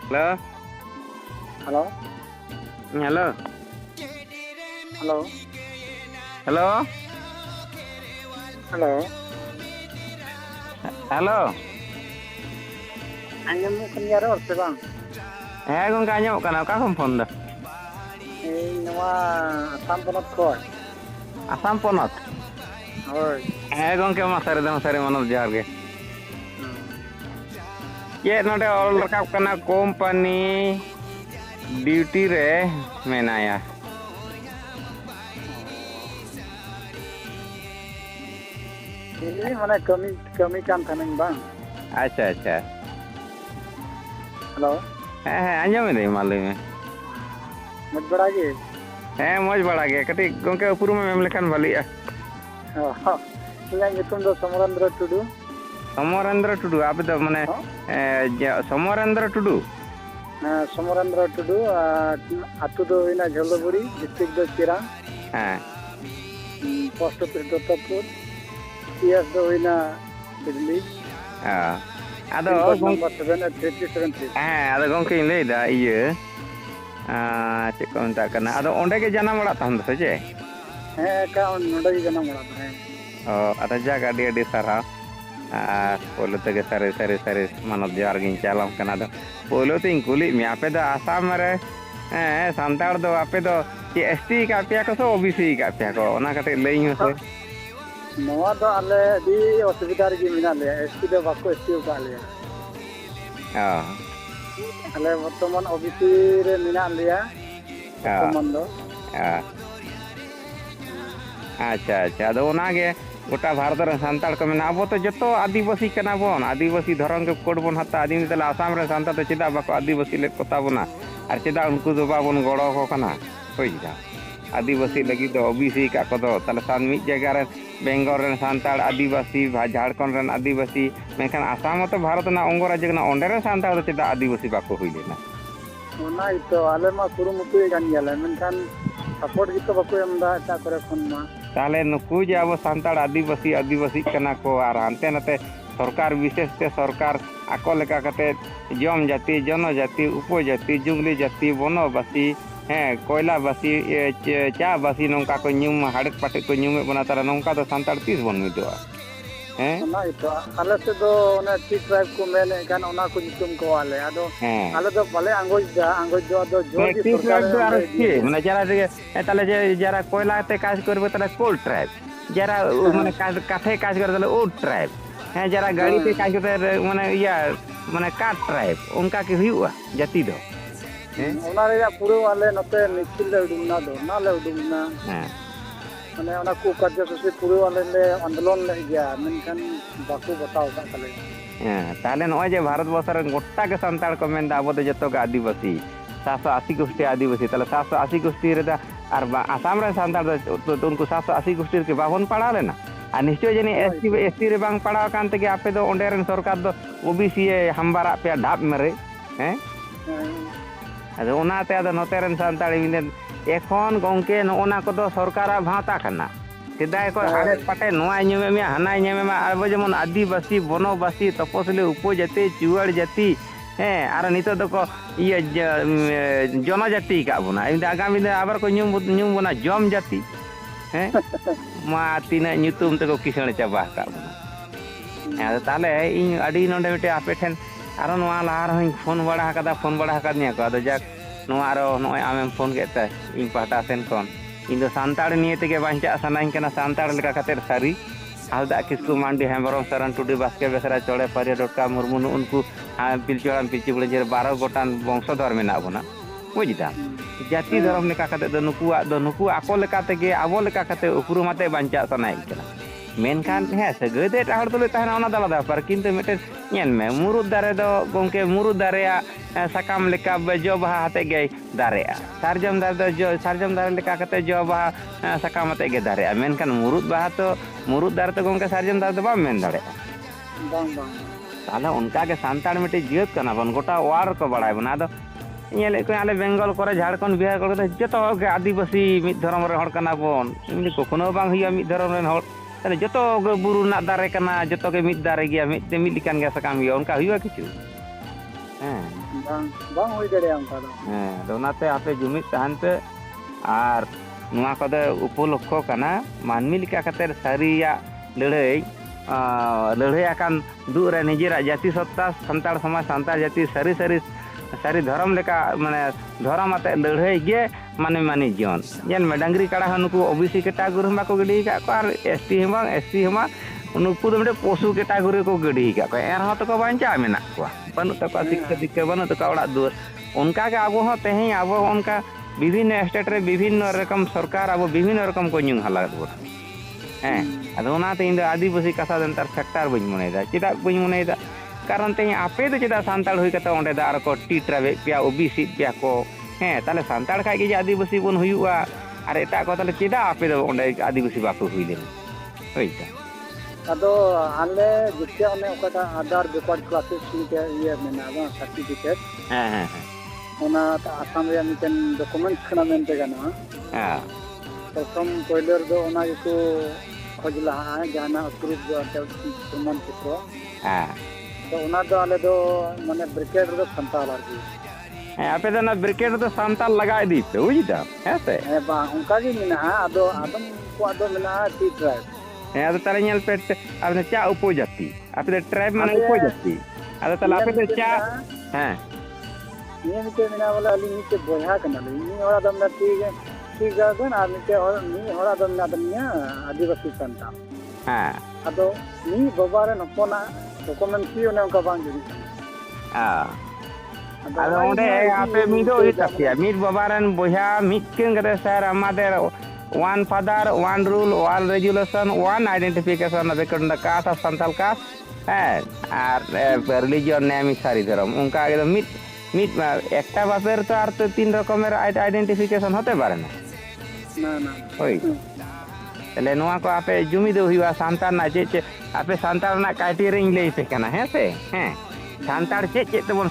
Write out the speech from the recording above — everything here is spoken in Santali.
Halo, Halo, halo, halo, halo, halo. halo. Anjamuk kan ya ror se bang. Gongke anjamok kana oka kᱷᱚᱱ ᱯᱷᱳᱱ ᱫᱟ? Nova Assam ponot khoj. Assam ᱯᱚᱱᱚᱛ? Hoi. ᱜᱚᱝᱠᱮ ᱢᱟᱥᱟᱨᱮ ᱢᱟᱱᱚᱛ ᱡᱚᱦᱟᱨ ᱜᱮ। ᱪᱮᱫ ᱱᱚᱰᱮ ᱚᱞ ᱨᱟᱠᱟᱵ ᱠᱟᱱᱟ ᱠᱳᱢᱯᱟᱱᱤ ᱰᱤᱭᱩᱴᱤ ᱨᱮ ᱢᱮᱱᱟᱭᱟ। Ini mana kami kan thaneng bang. ᱟᱪᱪᱷᱟ ᱟᱪᱪᱷᱟ। Halo. ᱟᱸᱡᱚᱢᱮᱫᱟᱹᱧ ᱢᱟ ᱞᱟᱹᱭ ᱢᱮ। Moj bada ge. ᱢᱚᱡᱽ ᱵᱟᱲᱟ ᱜᱮ ᱠᱟᱹᱴᱤᱡ ᱜᱚᱝᱠᱮ ᱩᱯᱨᱩᱢᱮᱢ ᱮᱢ ᱞᱮᱠᱷᱟᱱ ᱵᱷᱟᱹᱞᱤᱜᱼᱟ। Inyang nyutum do Somorendra Tudu। ᱥᱚᱢᱚᱨᱮᱱᱫᱨᱚ ᱴᱩᱰᱩ ᱟᱯᱮ ᱫᱚ ᱢᱟᱱᱮ ᱥᱚᱢᱚᱨᱮᱱᱫᱨᱚ ᱴᱩᱰᱩ? Somorendra Tudu atu do ina Jholoburi district do Chirang। ᱦᱮᱸ। Post office do Topur। PS do ina Bidli। ᱟᱫᱚ number 78373। ᱟᱫᱚ ᱜᱚᱝᱠᱮᱧ ᱞᱟᱹᱭᱫᱟ ᱤᱭᱟᱹ ᱪᱮᱫ ᱠᱚ ᱢᱮᱛᱟᱜ ᱠᱟᱱᱟ ᱟᱫᱚ ᱚᱸᱰे ᱜᱮ ᱡᱟᱱᱟᱢ ᱚᱲᱟᱜ ᱛᱟᱢ ᱫᱚ ᱥᱮ ᱪᱮᱫ? ᱮᱠᱟ ᱱᱚᱰᱮ ᱜᱮ ᱡᱟᱱᱟᱢ ᱚᱲᱟᱜ ᱛᱟᱦᱮᱸ। ᱟᱫᱚ ᱡᱟᱠ ᱟᱹᱰᱤ ᱥᱟᱨᱦᱟᱣ। ᱯᱳᱭᱞᱳ ᱛᱮᱜᱮ ᱥᱟᱹᱨᱤ ᱢᱟᱱᱚᱛ ᱡᱚᱦᱟᱨ ᱜᱤᱧ ᱪᱟᱞᱟᱢ ᱠᱟᱱᱟ। ᱟᱫᱚ ᱯᱳᱭᱞᱳ ᱛᱤᱧ ᱠᱩᱞᱤᱭᱮᱫ ᱢᱮᱭᱟ ᱟᱯᱮ ᱫᱚ ᱟᱥᱟᱢ ᱨᱮ ᱥᱟᱱᱛᱟᱲ ᱫᱚ ᱟᱯᱮ ᱫᱚ ᱪᱮᱫ ᱮᱥᱴᱤ ᱟᱠᱟᱫ ᱯᱮᱭᱟ ᱠᱚ ᱥᱮ ᱳᱵᱤᱥᱤ ᱟᱠᱟᱫ ᱯᱮᱭᱟ ᱠᱚ ᱚᱱᱟ ᱠᱟᱹᱴᱤᱡ ᱞᱟᱹᱭᱟᱹᱧ ᱢᱮᱥᱮ। नवा दो आले दी असुविधा ᱨᱮᱜᱮ ᱢᱮᱱᱟᱜ ᱞᱮᱭᱟ एसटी ᱫᱚ ᱵᱟᱠᱚ एसटी ᱟᱠᱟᱫ ᱞᱮᱭᱟ ᱟᱞᱮ ᱵᱚᱨᱛᱚᱢᱟᱱ ओबीसी ᱨᱮ ᱢᱮᱱᱟᱜ ᱞᱮᱭᱟ ᱵᱚᱨᱛᱚᱢᱟᱱ ᱫᱚ ᱟᱪᱪᱷᱟ ᱟᱫᱚ ᱚᱱᱟᱜᱮ गोटा भारत ᱨᱮ ᱥᱟᱱᱛᱟᱲ ᱠᱚ ᱢᱮᱱᱟ ᱟᱵᱚ ᱛᱚ ᱡᱚᱛᱚ ᱟᱹᱫᱤᱵᱟᱹᱥᱤ ᱠᱟᱱᱟ ᱵᱚᱱ ᱟᱹᱫᱤᱵᱟᱹᱥᱤ ᱫᱷᱚᱨᱚᱢ ᱜᱮ ᱠᱳᱰ ᱵᱚᱱ ᱦᱟᱛᱟᱣᱟ ᱟᱫᱤᱱ ᱛᱟᱦᱞᱮ आसाम ᱨᱮ ᱥᱟᱱᱛᱟᱲ ᱫᱚ ᱪᱮᱫᱟᱜ ᱵᱟᱠᱚ ᱟᱹᱫᱤᱵᱟᱹᱥᱤ ᱞᱮᱫ ᱠᱚᱛᱟ ᱵᱚᱱᱟ ᱟᱨ ᱪᱮᱫᱟᱜ ᱩᱱᱠᱩ ᱫᱚ ᱵᱟᱵᱚᱱ ᱜᱚᱲᱚ ᱟᱠᱚ ᱠᱟᱱᱟ ᱵᱩᱡᱽ ᱫᱟᱢ आदिवासी लगी तो ओबीसी का कदो ताले मिद जगह रे बेंगल रे सानताड़ आदिवासी झारखंड रे आदिवासी मेखान आसाम तो भारत ना अंग राज्य कना ओंडे रे सानताड़ दो चेदा आदिवासी बाको हुई लेना ओना इतो आले मा कुरुमुटु गान गेले मेनखान सपोर्ट गितो बाको एमदा एटा करे खन मा ताले नुकु जे अब सानताड़ आदिवासी कना को आर हानते नाते सरकार विशेष ते सरकार आको लेका कते जम जाति जनजाति उपजाति जुंगली जाति बनवासी कोयलाबासी चाबासी नौका को न्यूम हाड़क पाटे को न्यूमे बना तारा नौका तो सानताड़ तीस बन मिदोआ ओना इतो आले से दो ओने टी ट्राइब को मेने गान ओना को नितुम को आले आदो आले दो भले आंगोज दो आदो जोर की सरकार दो आर के माने जरा ताले जे जरा कोयला ते काज करबे ताले कोल ट्राइब जरा माने काठे काज करे ताले ओ ट्राइब जरा गाड़ी ते काज करे माने या माने काट ट्राइब उनका के हुआ जाति दो ओना रे पूरा आले नते मिছিল ले उडुमना दो ना ले उडुमना माने ओना को कार्यसूची पूरा आले ले आंदोलन ले गया मेनखान बाको बताओ का तले ताले नय जे भारत वर्ष रे गोटा के सानताड़ को मेन आबो दो जतो के आदिवासी 780 गोष्ठी आदिवासी ताले 780 गोष्ठी रे और आसाम रे सानताड़ तो उनको 780 गोष्ठी के बावन पड़ा लेना और निश्चय जनी एसटी रे बांग पड़ा कान ते के आपे दो ओंडे रे सरकार दो ओबीसी हम्बारा पे ढाब मेरे अदो ओनाते अदो नोते रेन सानताड़ी मिने एखन गंके नोना को सरकार भाता खाना सेदाय को हाड़े पाटे नोआ नेमे में हाना नेमे में अब जेमन आदिवासी बनवासी तपसिली उपजाति चुआड़ जाति और नितो दको ये जनजाति का बना आगामी दिन आबार को न्यूम बना जम जाति मा तीना ᱧᱩᱛᱩᱢ तको किसण चाबा का बना ताले इन अडी नोंडे मिटे आपे ठेन आरो नोआ लाहा रहिं फोन बड़ा हकादिया को आदो जाक नोआ आरो नोय आमेम फोन केते इन पाटा सेन कोन इन दो सानताड़ निये तेगे बांचा सानाइन कना सानताड़ लेका कतेर सारी हालदा किसकु मांडी हेमरम सरन टुडी बास्के बेसरा चोड़े परिया डोटका मुर्मु उनको पिलचोड़ाम पिलची बुले जे 12 गोटान वंशधर मेना बना बुझदा जाति धर्म लेका कते दो नुकु आको लेका तेगे आबो लेका कते उपरुमाते बांचा सानाइन कना मेनखान सगै दे हर तुले तहना ओना दाला ब्यापार किंतु मिटे नेल में मुरुद दारे दो गंके मुरुद दारे साकाम लेका जो बाहा हते गे दारे सारजम दारे दो जो सारजम दारे लेका कते जो बाहा साकाम हते गे दारे मेनखान मुरुद दारे तो गंके सारजम दारे दो बाम मेन दारे बांग ताले उनका के सानताड़ मिटे जियत कना बन गोटा वार को बड़ाय बना दो नेले को आले बेंगल करे झारखंड बिहार करे जतो के आदिवासी मिद धर्म रे हड़ कना बन इमनि कोखनो बांग हिया मिद धर्म रे हड़ ताले जतो बुरु ना दारे कना जतो के मिद दारे गया मिद लिकान गया सकाम गया उनका हुआ किछु bang hui dare ang kado. ᱦᱮᱸ ᱟᱫᱚ ᱚᱱᱟᱛᱮ ᱟᱯᱮ ᱡᱩᱢᱤᱫ ᱛᱟᱦᱮᱱ ᱯᱮ ᱟᱨ ᱱᱚᱣᱟ ᱠᱚᱫᱚ ᱩᱯᱚᱞᱚᱠᱠᱷᱚ ᱠᱟᱱᱟ ᱢᱟᱹᱱᱢᱤ ᱞᱮᱠᱟ ᱠᱟᱛᱮ ᱥᱟᱹᱨᱤᱭᱟᱜ ᱞᱟᱹᱲᱦᱟᱹᱭ ᱞᱟᱹᱲᱦᱟᱹᱭ ᱟᱠᱟᱱ ᱫᱩᱜ ᱨᱮ ᱱᱤᱡᱮᱨᱟᱜ ᱡᱟᱹᱛᱤ ᱥᱚᱛᱛᱟ ᱥᱟᱱᱛᱟᱲ ᱥᱚᱢᱟᱡᱽ ᱥᱟᱱᱛᱟᱲ ᱡᱟᱹᱛᱤ ᱥᱟᱹᱨᱤ ᱫᱷᱚᱨᱚᱢ ᱞᱮᱠᱟ ᱢᱟᱱᱮ ᱫᱷᱚᱨᱚᱢ ᱟᱛᱮ ᱞᱟᱹᱲᱦᱟᱹᱭ ᱜᱮ ᱢᱟᱹᱱᱢᱤ ᱡᱤᱭᱚᱱ ᱧᱮᱞ ᱢᱮ ᱰᱟᱝᱨᱤ ᱠᱟᱲᱟ ᱦᱚᱸ ᱱᱩᱠᱩ OBC ᱠᱮᱴᱟᱜᱚᱨᱤ ᱦᱚᱸ ᱵᱟᱠᱚ ᱜᱤᱰᱤ ᱟᱠᱟᱫ ᱠᱚᱣᱟ ᱟᱨ ST ᱦᱚᱸ ᱵᱟᱝ SC ᱦᱚᱸ bang ᱱᱩᱠᱩ ᱫᱚ ᱢᱤᱫᱴᱮᱱ ᱯᱚᱥᱩ ᱠᱮᱴᱟᱜᱚᱨᱤ ᱠᱚ ᱜᱤᱰᱤ ᱟᱠᱟᱫ ᱠᱚᱣᱟ ᱮᱱᱨᱮᱦᱚᱸ ᱛᱚᱠᱚ ᱵᱟᱧᱪᱟᱣ ᱢᱮᱱᱟᱜ ᱠᱚᱣᱟ ᱵᱟᱹᱱᱩᱜ ᱛᱟᱠᱚᱣᱟ ᱥᱤᱠᱠᱷᱟ ᱫᱤᱠᱠᱷᱟ ᱵᱟᱹᱱᱩᱜ ᱛᱟᱠᱚᱣᱟ ᱚᱲᱟᱜ ᱫᱩᱣᱟᱹᱨ ᱚᱱᱠᱟᱜᱮ ᱟᱵᱚ ᱦᱚᱸ ᱛᱮᱦᱮᱧ ᱟᱵᱚ ᱚᱱᱠᱟ ᱵᱤᱵᱷᱤᱱᱱᱚ ᱥᱴᱮᱴ ᱨᱮ ᱵᱤᱵᱷᱤᱱᱱᱚ ᱨᱚᱠᱚᱢ ᱥᱚᱨᱠᱟর ᱟᱵᱚ ᱵᱤᱵᱷᱤᱱᱱᱚ ᱨᱚᱠᱚᱢ ᱠᱚ ᱧᱩ ᱦᱟᱞᱟᱣᱮᱫ ᱵᱚᱱᱟ ᱦᱮᱸ ᱟᱫᱚ ᱚᱱᱟᱛᱮ ᱤᱧ ᱫᱚ ᱟᱹᱫᱤᱵᱟᱹᱥᱤ ᱠᱟᱛᱷᱟ ᱫᱚ ᱱᱮᱛᱟᱨ ᱯᱷᱮᱠᱴᱟᱨ ᱵᱟᱹᱧ ᱢᱚᱱᱮᱭᱮᱫᱟ ᱪᱮᱫᱟᱜ ᱵᱟᱹᱧ ᱢᱚᱱᱮᱭᱮᱫᱟ ᱠᱟᱨᱚᱱ ᱛᱮᱦᱮᱧ ᱟᱯᱮ ᱫᱚ ᱪᱮᱫᱟᱜ ᱥᱟᱱᱛᱟᱲ ᱦᱩᱭ ᱠᱟᱛᱮ ᱚᱸᱰᱮ ᱫᱚ ᱟᱨ ᱠᱚ ᱴᱨᱟᱵᱮᱫ ᱯᱮᱭᱟ OBC ᱯᱮᱭᱟ ᱠᱚ ᱦᱮᱸ ᱛᱟᱦᱞᱮ ᱥᱟᱱᱛᱟᱲ ᱠᱷᱟᱡ ᱜᱮ ᱡᱮ ᱟᱹᱫᱤᱵᱟᱹᱥᱤ ᱵᱚᱱ ᱦᱩᱭᱩᱜᱼᱟ ᱟᱨ ᱮᱴᱟᱜ ᱠᱚ ᱛᱟᱦᱞᱮ ᱪᱮᱫᱟᱜ ᱟᱯᱮ ᱫᱚ ᱚᱸᱰे ᱟᱹᱫᱤᱵᱟᱹᱥᱤ ᱵᱟᱯᱮ ᱦᱩᱭ ᱞᱮᱱᱟ ᱦᱳᱭᱥᱮ ᱟᱫᱚ ᱟᱞᱮ ᱡᱮᱛᱮ ᱚᱱᱮ ᱚᱠᱟᱴᱟᱜ ᱟᱫᱟᱨ ᱵᱮᱠᱣᱟᱨᱰ ᱠᱞᱟᱥᱮᱥ ᱢᱤᱫᱴᱮᱡ ᱤᱭᱟᱹ ᱢᱮᱱᱟᱜᱼᱟ ᱵᱟᱝ ᱥᱟᱨᱴᱤᱯᱷᱤᱠᱮᱴ ᱦᱮᱸ ᱚᱱᱟ ᱟᱥᱟᱢ ᱨᱮᱭᱟᱜ ᱢᱤᱫᱴᱮᱱ ᱰᱚᱠᱩᱢᱮᱱᱴᱥ ᱠᱟᱱᱟ ᱢᱮᱱᱛᱮ ᱜᱟᱱᱚᱜᱼᱟ ᱦᱮᱸ ᱯᱨᱚᱛᱷᱚᱢ ᱯᱳᱭᱞᱳ ᱨᱮᱫᱚ ᱚᱱᱟ ᱜᱮᱠᱚ ᱠᱷᱚᱡᱽ ᱞᱟᱦᱟᱜᱼᱟ ᱡᱟᱦᱟᱱᱟᱜ ᱯᱨᱩᱯ ᱫᱚ ᱯᱨᱚᱢᱟᱱ ᱯᱚᱛᱨᱚ ᱦᱮᱸ ᱛᱚ ᱚᱱᱟ ᱫᱚ ᱟᱞᱮ ᱫᱚ ᱢᱟᱱᱮ ᱵᱨᱤᱠᱮᱰ ᱨᱮᱫᱚ ᱥᱟᱱᱛᱟᱲ ᱟᱨᱠᱤ ᱦᱮᱸ ᱟᱯᱮ ᱫᱚ ᱚᱱᱟ ᱵᱨᱤᱠᱮᱰ ᱨᱮᱫᱚ ᱥᱟᱱᱛᱟᱲ ᱞᱟᱜᱟᱣ ᱤᱫᱤ ᱯᱮ ᱵᱩᱡ ᱫᱟᱢ ᱦᱮᱸ ᱥᱮ ᱦᱮᱸ ᱵᱟᱝ ᱚᱱᱠᱟ ᱜᱮ ᱢᱮᱱᱟᱜᱼᱟ ᱟᱫᱚ ᱟᱫᱚᱢ ᱠᱚᱣᱟᱜ ᱫᱚ ᱢᱮᱱᱟᱜᱼᱟ ᱴᱤ ᱴᱨᱟᱭᱵ ᱦᱮᱸ ᱟᱫᱚ ᱛᱟᱦᱞᱮ ᱧᱮᱞ ᱯᱮ ᱟᱯᱮ ᱫᱚ ᱪᱟ ᱩᱯᱚᱡᱟᱹᱛᱤ ᱟᱯᱮ ᱫᱚ ᱴᱨᱟᱭᱵ ᱢᱟᱱᱮ ᱟᱞᱮ ᱩᱯᱚᱡᱟᱹᱛᱤ ᱟᱫᱚ ᱛᱟᱦᱞᱮ ᱱᱤᱭᱟᱹ ᱟᱯᱮ ᱫᱚ ᱢᱤᱫᱴᱮᱡ ᱪᱟ ᱢᱮᱱᱟᱜᱼᱟ ᱦᱮᱸ ᱱᱤᱭᱟᱹ ᱢᱤᱫᱴᱮᱡ ᱢᱮᱱᱟᱜᱼᱟ ᱵᱚᱞᱮ ᱟᱹᱞᱤᱧ ᱢᱤᱫᱴᱮᱡ ᱵᱚᱭᱦᱟ ᱠᱟᱱᱟᱞᱤᱧ ᱢᱤᱫ ᱦᱚᱲᱟᱜ ᱫᱚ ᱢᱮᱱᱟᱜᱼᱟ ᱴᱷᱤᱠ ᱜᱟᱨᱰᱮᱱ ᱟᱨ ᱢᱤᱫ ᱦᱚᱲᱟᱜ ᱫᱚ ᱢᱮᱱᱟᱜ ᱛᱟᱹᱞᱤᱧᱟ ᱟᱹᱫᱤᱵᱟᱹᱥᱤ ᱥᱟᱱᱛᱟᱲ ᱦᱮᱸ ᱟᱫᱚ ᱢᱤᱫ ᱵᱟᱵᱟ ᱨᱮᱱ ᱦᱚᱯᱚᱱᱟᱜ ᱰᱚᱠᱩᱢᱮᱱᱴᱥ ᱚᱱᱮ ᱚᱱᱠᱟ ᱵᱟᱝ ᱡᱩᱨᱤᱜ ᱠᱟᱱᱟ ᱟᱫᱚ ᱚᱱᱟᱜᱮ ᱚᱸᱰᱮ ᱱᱚᱣᱟ ᱟᱯᱮ ᱢᱤᱫᱚᱜ ᱦᱩᱭᱩᱜ ᱤᱫᱤ ᱛᱟᱯᱮᱭᱟ ᱢᱤᱫ ᱵᱟᱵᱟ ᱨᱮᱱ ᱵᱚᱭᱦᱟ ᱢᱤᱫᱴᱮᱱ ᱠᱟᱛᱮ ᱥᱮᱨ আমাদের one father one rule one resolution one identification caste আর সান্তাল কাস্ট হ্যাঁ আর রিলিজিয়ন নেমি সারি ধরম উনকা একদম মিট একটা বাপের তো আর তো তিন রকমের আইডেন্টিফিকেশন হতে পারে না না না ওই তাহলে নোয়া কো আপে জুমি দো হুইয়া সান্তাল না চে আপে সান্তাল না ক্রাইটেরিয়া লই পে কেনা হ্যাঁ সে হ্যাঁ সান্তাল চে তেমন